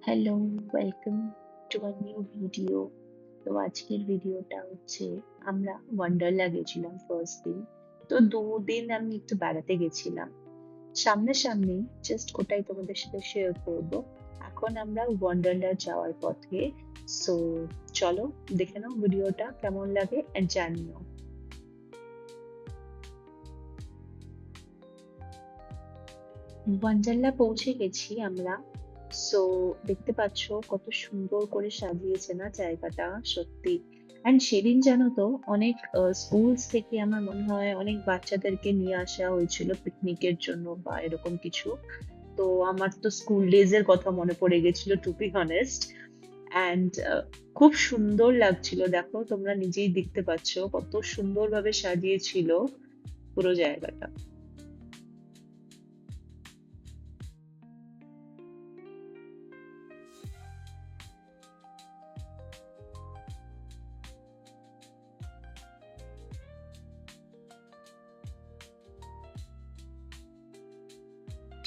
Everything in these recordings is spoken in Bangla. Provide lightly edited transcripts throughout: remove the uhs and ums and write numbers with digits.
Hello, welcome to a new video. তো আজকের ভিডিওটা হচ্ছে আমরা ওয়ান্ডারলা গেছিলাম ফার্স্ট দিন। তো ২ দিন আমি একটু বেড়াতে গেছিলাম। সামনাসামনি জাস্ট ওটাই তোমাদের সাথে শেয়ার করব। এখন আমরা ওয়ান্ডারলা যাওয়ার পথে। সো চলো দেখে নাও ভিডিওটা কেমন লাগে এন্ড জানিও। ওয়ান্ডারলা পৌঁছে গেছি আমরা। সো দেখতে পাচ্ছ কত সুন্দর করে সাজিয়েছে না জায়গাটা, সত্যি। অ্যান্ড সেদিন জানো তো অনেক স্কুলস থেকে আমার মনে হয় অনেক বাচ্চাদেরকে নিয়ে আসা হয়েছিল পিকনিকের জন্য বা এরকম কিছু। তো আমার তো স্কুল ডেজ এর কথা মনে পড়ে গেছিল, টু বি অনেস্ট। অ্যান্ড খুব সুন্দর লাগছিল, দেখো তোমরা নিজেই দেখতে পাচ্ছ কত সুন্দরভাবে সাজিয়েছিল পুরো জায়গাটা।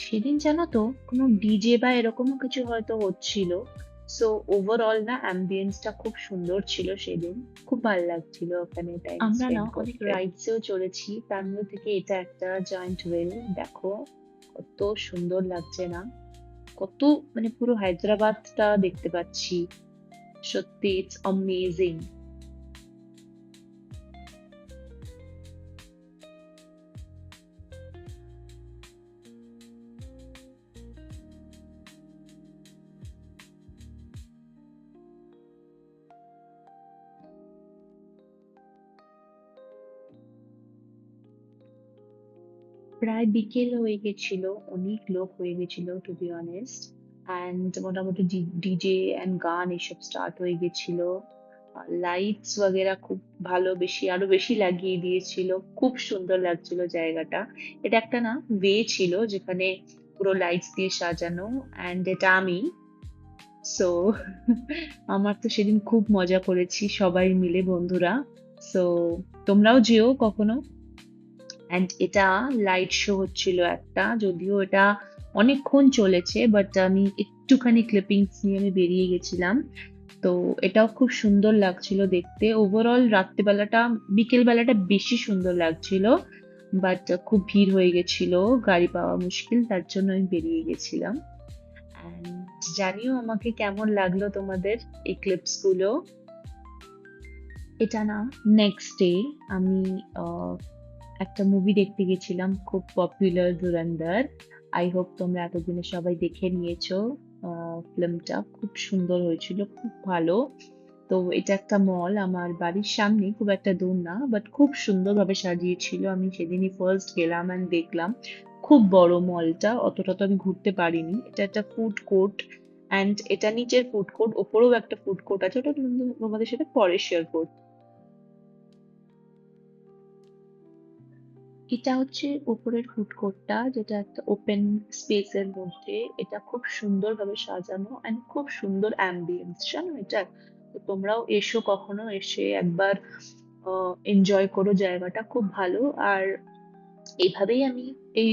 সেদিন জানো তো কোনো ডিজে বা এরকমও কিছু হয়তো হচ্ছিল। সো ওভারঅল না অ্যাম্বিয়েন্সটা খুব সুন্দর ছিল সেদিন। খুব ভালো লাগছিল ওখানে টাইম আমরা না স্পেন্ড অনেক করতে। রাইডসেও চড়েছি, তার মধ্যে থেকে এটা একটা জায়ান্ট হুইল। দেখো কত সুন্দর লাগছে না, কত মানে পুরো হায়দ্রাবাদটা দেখতে পাচ্ছি। সত্যি ইটস অ্যামেজিং। প্রায় বিকেল হয়ে গেছিল, অনেক লোক হয়ে গেছিল টু বি অনেস্ট। অ্যান্ড মোটামুটি ডিজে অ্যান্ড গান এসব স্টার্ট হয়ে গেছিল। লাইটস বগেরা খুব ভালো, বেশি আরো বেশি লাগিয়ে দিয়েছিল। খুব সুন্দর লাগছিল জায়গাটা। এটা একটা না ওয়ে ছিল যেখানে পুরো লাইটস দিয়ে সাজানো, অ্যান্ড এটা আমি। সো আমার তো সেদিন খুব মজা করেছি সবাই মিলে, বন্ধুরা। সো তোমরাও যেও কখনো। অ্যান্ড এটা লাইট শো হচ্ছিল একটা, যদিও এটা অনেকক্ষণ চলেছে, বাট আমি একটুখানি ক্লিপিংস নিয়ে আমি বেরিয়ে গেছিলাম। তো এটাও খুব সুন্দর লাগছিল দেখতে। ওভারঅল রাত্রিবেলাটা, বিকেল বেলাটা বেশি সুন্দর লাগছিল, বাট খুব ভিড় হয়ে গেছিল, গাড়ি পাওয়া মুশকিল, তার জন্য আমি বেরিয়ে গেছিলাম। অ্যান্ড জানিও আমাকে কেমন লাগলো তোমাদের এই ক্লিপস গুলো। এটা না নেক্সট ডে আমি একটা মুভি দেখতে গেছিলাম, খুব পপুলার, ধুরন্ধর। আই হোপ তোমরা এতদিনে সবাই দেখে নিয়েছো। ফিল্মটা খুব সুন্দর হয়েছিল, খুব ভালো। তো এটা একটা মল আমার বাড়ির সামনে, খুব একটা দূর না, বাট খুব সুন্দরভাবে সাজিয়েছিল। আমি সেদিনই ফার্স্ট গেলাম অ্যান্ড দেখলাম। খুব বড় মলটা, অতটা তো আমি ঘুরতে পারিনি। এটা একটা ফুড কোর্ট, অ্যান্ড এটা নিচের ফুড কোর্ট, ওপরেও একটা ফুড কোর্ট আছে, ওটা তোমাদের সাথে পরে শেয়ার করবো। এটা হচ্ছে উপরের ফুড কোর্টটা, যেটা একটা ওপেন স্পেস এর মধ্যে। এটা খুব সুন্দরভাবে সাজানো এন্ড খুব সুন্দর অ্যাম্বিয়েন্স, জানো এটা। তো তোমরাও এসো কখনো, এসে একবার এনজয় করো, জায়গাটা খুব ভালো। আর এইভাবেই আমি এই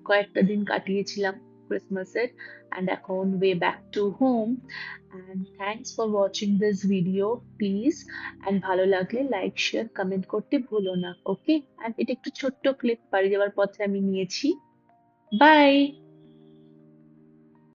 কয়েকটা দিন কাটিয়েছিলাম ক্রিসমাসের। অ্যান্ড এখন way back to home. And thanks for watching this video please. And ভালো লাগলে লাইক শেয়ার কমেন্ট করতে ভুলো না, ওকে। অ্যান্ড এটা একটু ছোট্ট ক্লিপ, বাড়ি যাওয়ার পথে আমি নিয়েছি। বাই।